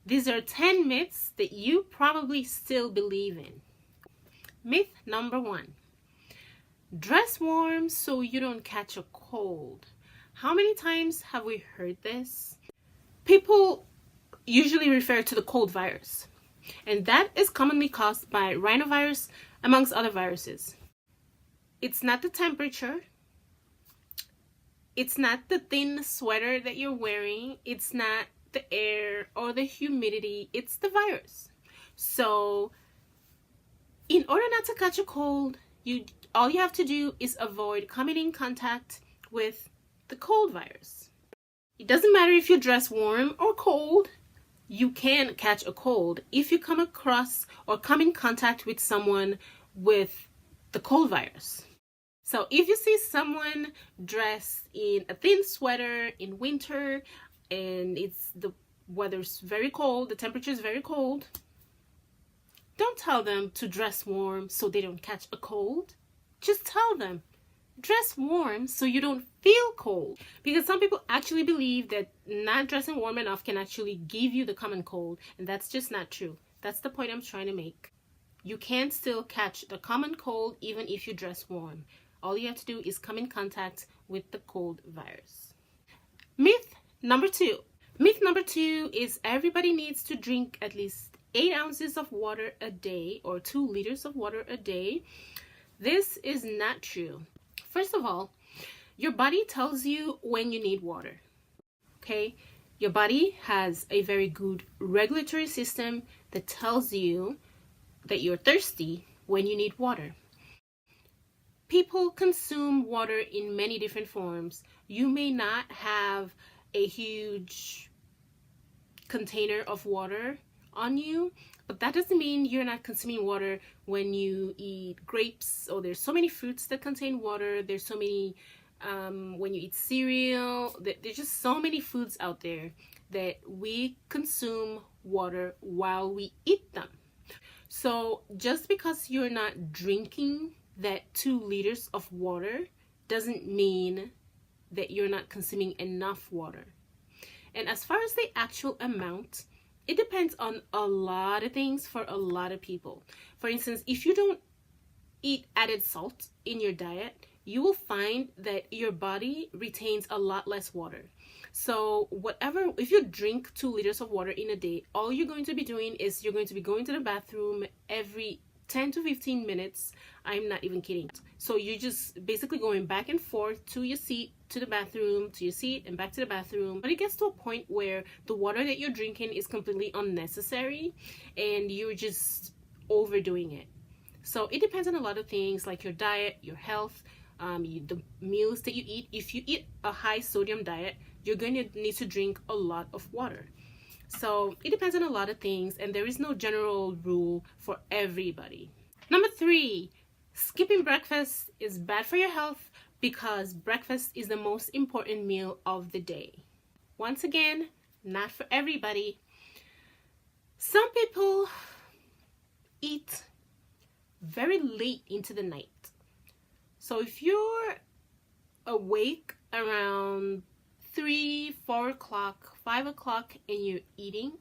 These are 10 myths that you probably still believe in. Myth number 1. Dress warm so you don't catch a cold. How many times have we heard this? People usually refer to the cold virus, and that is commonly caused by rhinovirus, amongst other viruses. It's not the temperature. It's not the thin sweater that you're wearing. It's not the air or the humidity. It's the virus. So in order not to catch a cold, all you have to do is avoid coming in contact with the cold virus. It doesn't matter if you dress warm or cold, you can catch a cold if you come across or come in contact with someone with the cold virus. So if you see someone dressed in a thin sweater in winter and the weather's very cold, the temperature is very cold, don't tell them to dress warm so they don't catch a cold. Just tell them, dress warm so you don't feel cold. Because some people actually believe that not dressing warm enough can actually give you the common cold, and that's just not true. That's the point I'm trying to make. You can still catch the common cold even if you dress warm. All you have to do is come in contact with the cold virus. Myth number 2. Myth number 2 is everybody needs to drink at least 8 ounces of water a day, or 2 liters of water a day. This is not true. First of all, your body tells you when you need water. Okay? Your body has a very good regulatory system that tells you that you're thirsty when you need water. People consume water in many different forms. You may not have a huge container of water on you, but that doesn't mean you're not consuming water when you eat grapes. Or there's so many fruits that contain water. There's so many when you eat cereal. There's just so many foods out there that we consume water while we eat them. So just because you're not drinking that 2 liters of water doesn't mean that you're not consuming enough water. And as far as the actual amount, it depends on a lot of things for a lot of people. For instance, if you don't eat added salt in your diet, you will find that your body retains a lot less water. So if you drink 2 liters of water in a day, all you're going to be doing is you're going to be going to the bathroom every 10 to 15 minutes. I'm not even kidding. So you're just basically going back and forth to your seat, to the bathroom, to your seat, and back to the bathroom. But it gets to a point where the water that you're drinking is completely unnecessary and you're just overdoing it. So it depends on a lot of things like your diet, your health, the meals that you eat. If you eat a high sodium diet, you're going to need to drink a lot of water. So it depends on a lot of things, and there is no general rule for everybody. Number 3, skipping breakfast is bad for your health because breakfast is the most important meal of the day. Once again, not for everybody. Some people eat very late into the night. So if you're awake around 3, 4 o'clock, 5 o'clock and you're eating,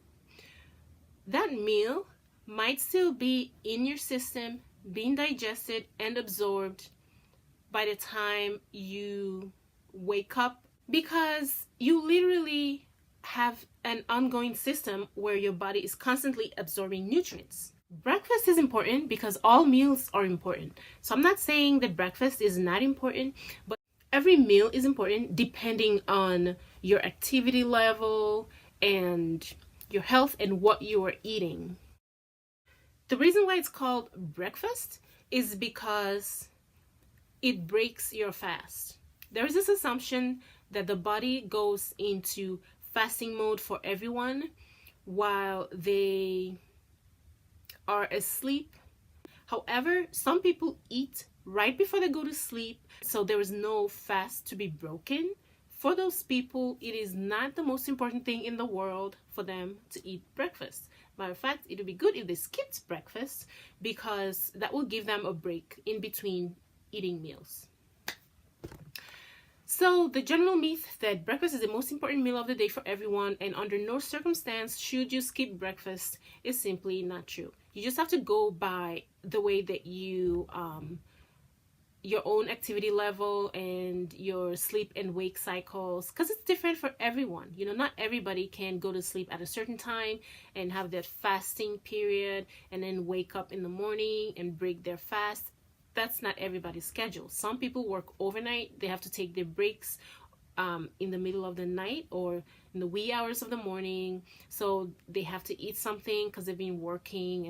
that meal might still be in your system, being digested and absorbed by the time you wake up, because you literally have an ongoing system where your body is constantly absorbing nutrients. Breakfast is important because all meals are important. So I'm not saying that breakfast is not important, but every meal is important depending on your activity level and your health and what you are eating. The reason why it's called breakfast is because it breaks your fast. There is this assumption that the body goes into fasting mode for everyone while they are asleep. However, some people eat right before they go to sleep, so there is no fast to be broken. For those people, it is not the most important thing in the world for them to eat breakfast. Matter of fact, it would be good if they skipped breakfast because that will give them a break in between eating meals. So the general myth that breakfast is the most important meal of the day for everyone and under no circumstance should you skip breakfast is simply not true. You just have to go by the way that you your own activity level and your sleep and wake cycles, because it's different for everyone. You know, not everybody can go to sleep at a certain time and have that fasting period and then wake up in the morning and break their fast. That's not everybody's schedule. Some people work overnight. They have to take their breaks in the middle of the night or in the wee hours of the morning, so they have to eat something because they've been working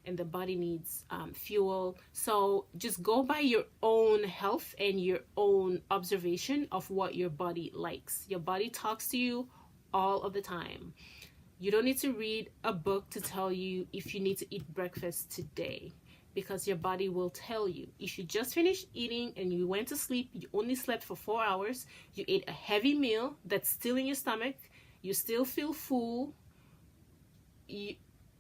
and the body needs fuel. So just go by your own health and your own observation of what your body likes. Your body talks to you all of the time. You don't need to read a book to tell you if you need to eat breakfast today, because your body will tell you. If you just finished eating and you went to sleep, you only slept for 4 hours, you ate a heavy meal that's still in your stomach, you still feel full, you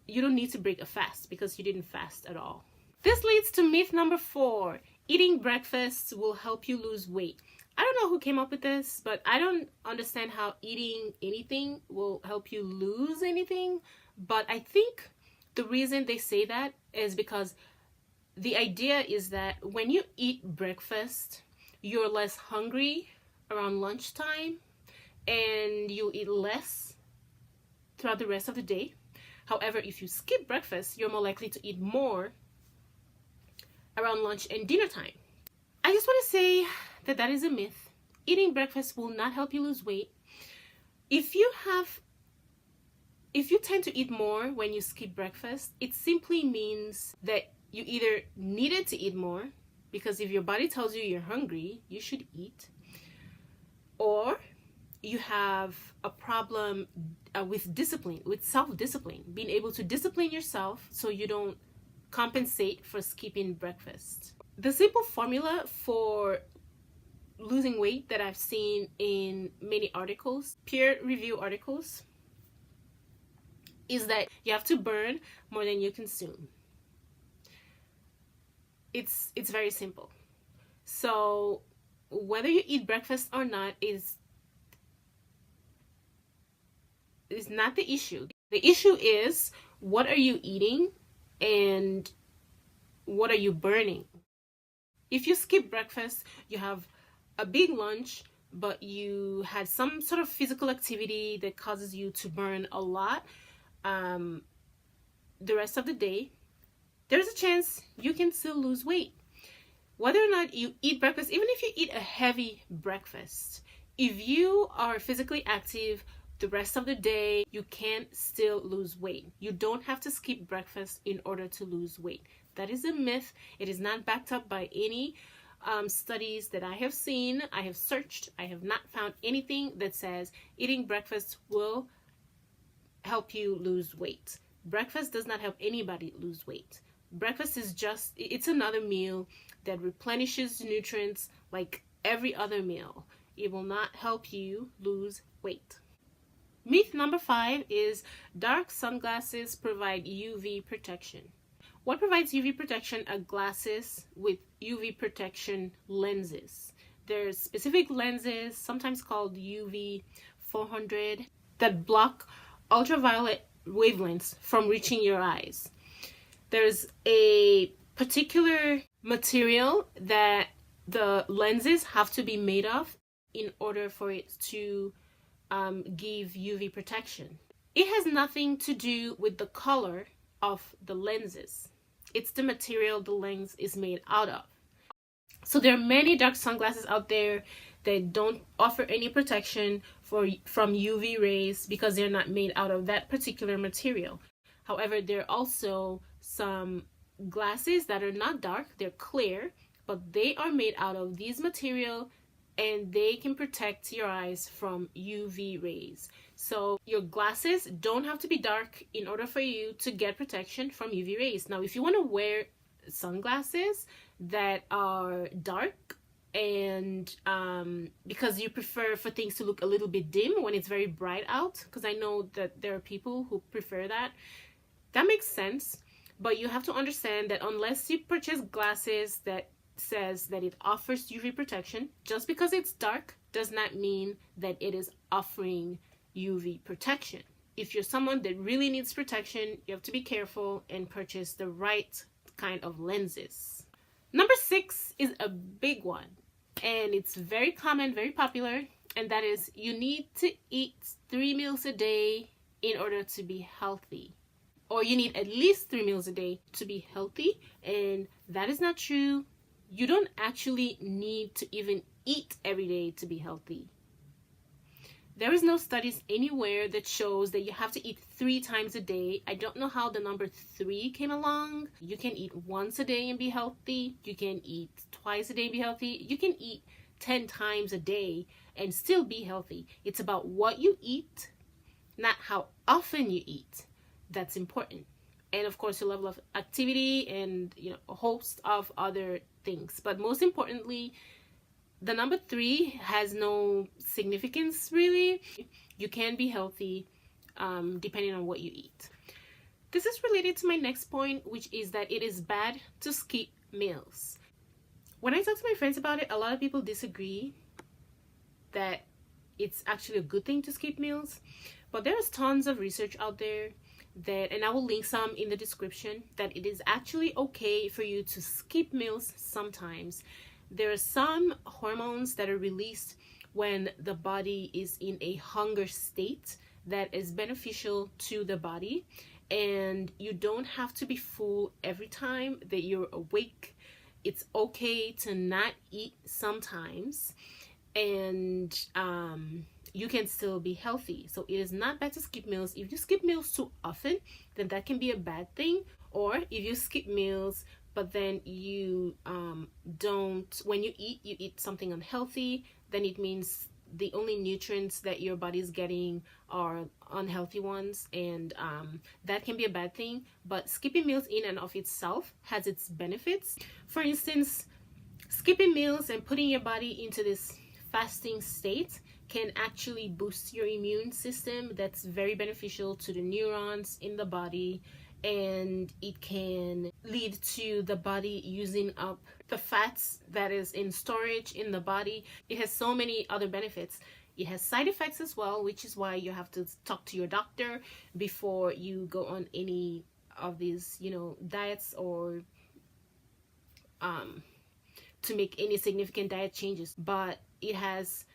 don't need to break a fast because you didn't fast at all. This leads to myth number 4. Eating breakfast will help you lose weight. I don't know who came up with this, but I don't understand how eating anything will help you lose anything. But I think the reason they say that is because the idea is that when you eat breakfast, you're less hungry around lunchtime and you eat less throughout the rest of the day. However, if you skip breakfast, you're more likely to eat more around lunch and dinner time. I just want to say that that is a myth. Eating breakfast will not help you lose weight. If you tend to eat more when you skip breakfast, it simply means that you either needed to eat more, because if your body tells you you're hungry, you should eat, or you have a problem with discipline, with self-discipline, being able to discipline yourself so you don't compensate for skipping breakfast. The simple formula for losing weight that I've seen in many articles, peer review articles, is that you have to burn more than you consume. It's very simple. So whether you eat breakfast or not is not the issue. The issue is, what are you eating and what are you burning? If you skip breakfast, you have a big lunch, but you had some sort of physical activity that causes you to burn a lot the rest of the day, there's a chance you can still lose weight. Whether or not you eat breakfast, even if you eat a heavy breakfast, if you are physically active the rest of the day, you can still lose weight. You don't have to skip breakfast in order to lose weight. That is a myth. It is not backed up by any studies that I have seen. I have searched. I have not found anything that says eating breakfast will help you lose weight. Breakfast does not help anybody lose weight. Breakfast is just, it's another meal that replenishes nutrients like every other meal. It will not help you lose weight. Myth number 5 is dark sunglasses provide UV protection. What provides UV protection are glasses with UV protection lenses. There's specific lenses, sometimes called UV 400, that block ultraviolet wavelengths from reaching your eyes. There's a particular material that the lenses have to be made of in order for it to give UV protection. It has nothing to do with the color of the lenses. It's the material the lens is made out of. So there are many dark sunglasses out there that don't offer any protection from UV rays because they're not made out of that particular material. However, there are also some glasses that are not dark, they're clear, but they are made out of these material and they can protect your eyes from UV rays. So your glasses don't have to be dark in order for you to get protection from UV rays. Now, if you want to wear sunglasses that are dark and because you prefer for things to look a little bit dim when it's very bright out, because I know that there are people who prefer that, that makes sense. But you have to understand that unless you purchase glasses that says that it offers UV protection. Just because it's dark does not mean that it is offering UV protection. If you're someone that really needs protection, you have to be careful and purchase the right kind of lenses. Number 6 is a big one, and it's very common, very popular, and that is you need to eat 3 meals a day in order to be healthy. Or you need at least 3 meals a day to be healthy, and that is not true. You don't actually need to even eat every day to be healthy. There is no studies anywhere that shows that you have to eat 3 times a day. I don't know how the number 3 came along. You can eat once a day and be healthy. You can eat twice a day and be healthy. You can eat 10 times a day and still be healthy. It's about what you eat, not how often you eat. That's important. And of course, your level of activity and a host of other things. But most importantly, the number 3 has no significance really. You can be healthy depending on what you eat. This is related to my next point, which is that it is bad to skip meals. When I talk to my friends about it, a lot of people disagree that it's actually a good thing to skip meals. But there's tons of research out there and I will link some in the description, that it is actually okay for you to skip meals sometimes. There are some hormones that are released when the body is in a hunger state that is beneficial to the body, and you don't have to be full every time that you're awake. It's okay to not eat sometimes, and you can still be healthy. So it is not bad to skip meals. If you skip meals too often, then that can be a bad thing. Or if you skip meals but then you don't, when you eat something unhealthy, then it means the only nutrients that your body is getting are unhealthy ones, and that can be a bad thing. But skipping meals in and of itself has its benefits. For instance, skipping meals and putting your body into this fasting state can actually boost your immune system. That's very beneficial to the neurons in the body, and it can lead to the body using up the fats that is in storage in the body. It has so many other benefits. It has side effects as well, which is why you have to talk to your doctor before you go on any of these, diets, or to make any significant diet changes. But it has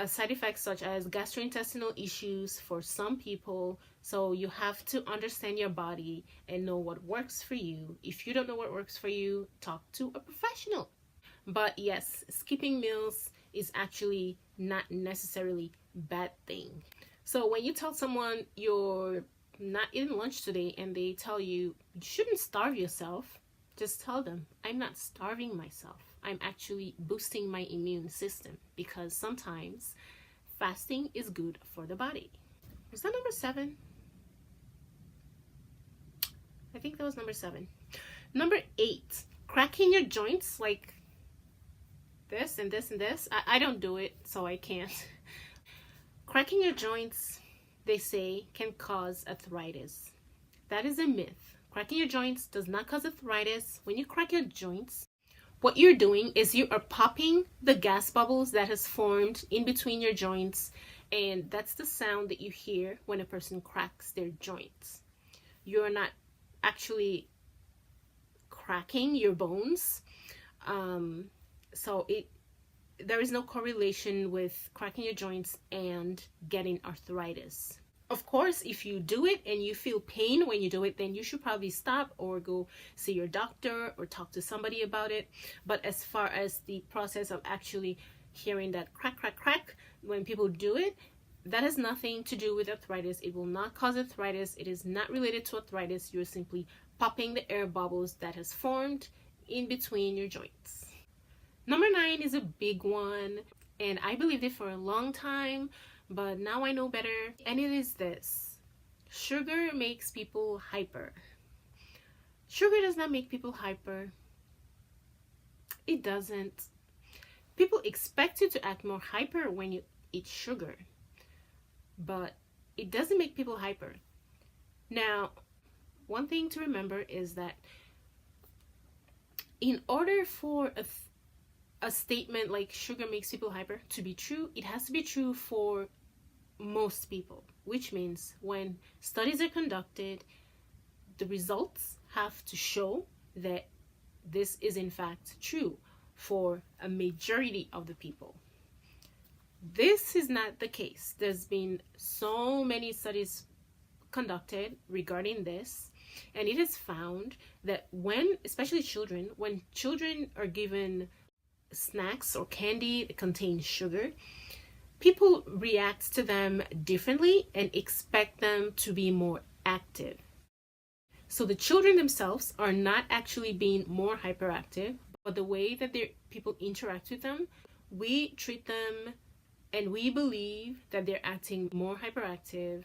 side effects such as gastrointestinal issues for some people. So you have to understand your body and know what works for you. If you don't know what works for you, talk to a professional. But yes, skipping meals is actually not necessarily a bad thing. So when you tell someone you're not eating lunch today and they tell you you shouldn't starve yourself, just tell them, I'm not starving myself. I'm actually boosting my immune system, because sometimes fasting is good for the body. Was that number 7? I think that was number 7. Number 8, cracking your joints like this and this and this. I don't do it, so I can't. Cracking your joints, they say, can cause arthritis. That is a myth. Cracking your joints does not cause arthritis. When you crack your joints, what you're doing is you are popping the gas bubbles that has formed in between your joints, and that's the sound that you hear when a person cracks their joints. You're not actually cracking your bones. So there is no correlation with cracking your joints and getting arthritis. Of course, if you do it and you feel pain when you do it, then you should probably stop or go see your doctor or talk to somebody about it. But as far as the process of actually hearing that crack, crack, crack when people do it, that has nothing to do with arthritis. It will not cause arthritis. It is not related to arthritis. You're simply popping the air bubbles that has formed in between your joints. Number 9 is a big one, and I believed it for a long time, but now I know better, and it is this: sugar makes people hyper. Sugar does not make people hyper. It doesn't. People expect you to act more hyper when you eat sugar, but it doesn't make people hyper. Now, one thing to remember is that In order for a statement like sugar makes people hyper to be true, it has to be true for most people, which means when studies are conducted, the results have to show that this is in fact true for a majority of the people. This is not the case. There's been so many studies conducted regarding this, and it is found that when, especially children, when children are given snacks or candy that contain sugar, people react to them differently and expect them to be more active. So the children themselves are not actually being more hyperactive, but the way that people interact with them, we treat them and we believe that they're acting more hyperactive.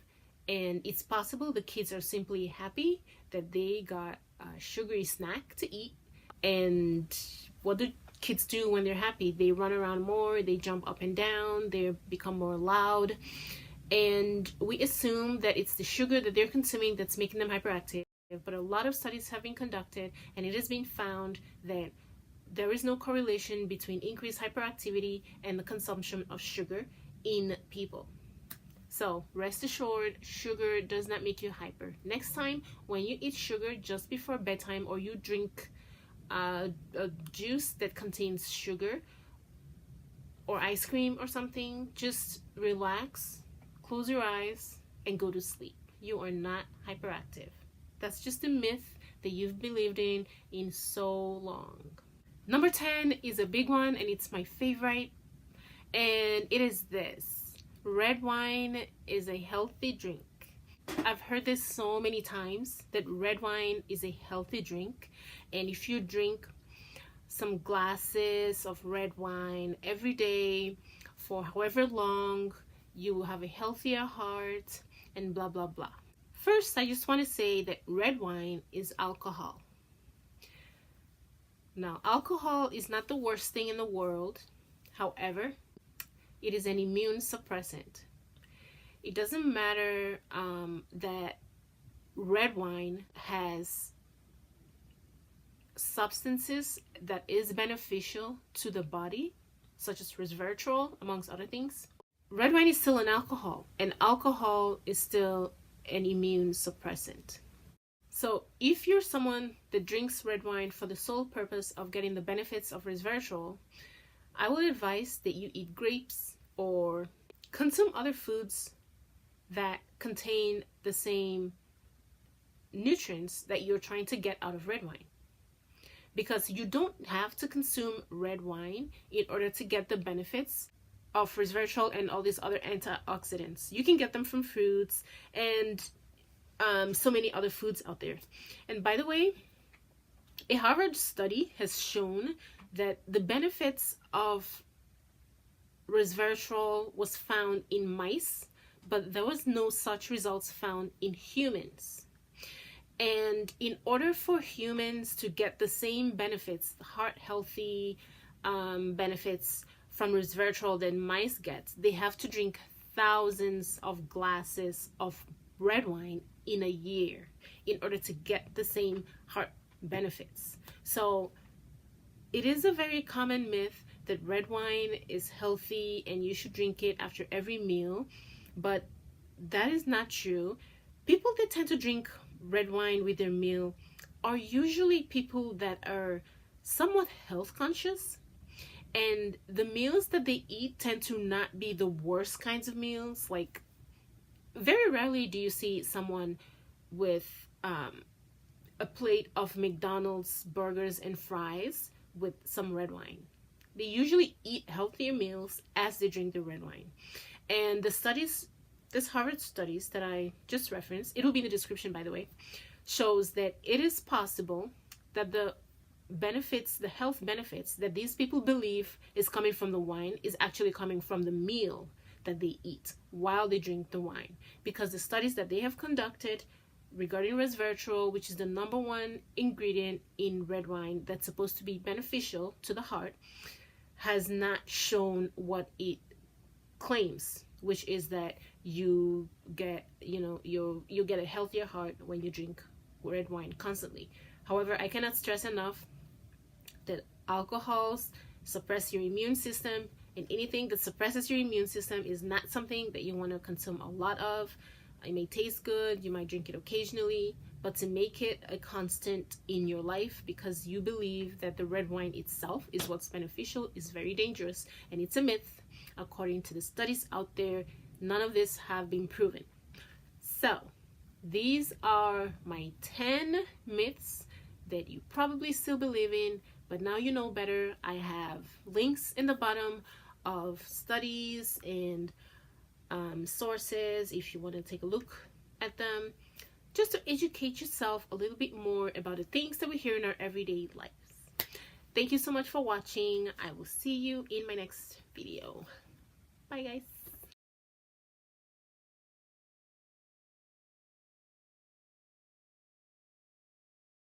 And it's possible the kids are simply happy that they got a sugary snack to eat. And what do kids do when they're happy? They run around more, they jump up and down, they become more loud. And we assume that it's the sugar that they're consuming that's making them hyperactive. But a lot of studies have been conducted, and it has been found that there is no correlation between increased hyperactivity and the consumption of sugar in people. So rest assured, sugar does not make you hyper. Next time when you eat sugar just before bedtime, or you drink a juice that contains sugar or ice cream or something, just relax, close your eyes, and go to sleep. You are not hyperactive. That's just a myth that you've believed in so long. Number 10 is a big one, and it's my favorite, and it is this: red wine is a healthy drink. I've heard this so many times, that red wine is a healthy drink, and if you drink some glasses of red wine every day for however long, you will have a healthier heart, and blah blah blah. First, I just want to say that red wine is alcohol. Now, alcohol is not the worst thing in the world. However, it is an immune suppressant. It doesn't matter that red wine has substances that is beneficial to the body, such as resveratrol, amongst other things. Red wine is still an alcohol, and alcohol is still an immune suppressant. So if you're someone that drinks red wine for the sole purpose of getting the benefits of resveratrol, I would advise that you eat grapes or consume other foods that contain the same nutrients that you're trying to get out of red wine. Because you don't have to consume red wine in order to get the benefits of resveratrol and all these other antioxidants. You can get them from fruits and so many other foods out there. And by the way, a Harvard study has shown that the benefits of resveratrol was found in mice, but there was no such results found in humans. And in order for humans to get the same benefits, heart healthy benefits from resveratrol that mice get, they have to drink thousands of glasses of red wine in a year in order to get the same heart benefits. So it is a very common myth that red wine is healthy and you should drink it after every meal, but that is not true. People that tend to drink red wine with their meal are usually people that are somewhat health conscious, and the meals that they eat tend to not be the worst kinds of meals. Like, very rarely do you see someone with a plate of McDonald's burgers and fries with some red wine. They usually eat healthier meals as they drink the red wine. And the studies, this Harvard studies that I just referenced, it will be in the description by the way, shows that it is possible that the benefits, the health benefits that these people believe is coming from the wine is actually coming from the meal that they eat while they drink the wine. Because the studies that they have conducted regarding resveratrol, which is the number one ingredient in red wine that's supposed to be beneficial to the heart, has not shown what it claims, which is that you get, you get a healthier heart when you drink red wine constantly. However, I cannot stress enough that alcohols suppress your immune system, and anything that suppresses your immune system is not something that you want to consume a lot of. It may taste good, you might drink it occasionally, but to make it a constant in your life because you believe that the red wine itself is what's beneficial is very dangerous, and it's a myth. According to the studies out there, none of this have been proven. So these are my 10 myths that you probably still believe in, but now you know better. I have links in the bottom of studies and sources if you want to take a look at them, just to educate yourself a little bit more about the things that we hear in our everyday lives. Thank you so much for watching. I will see you in my next video. Bye guys.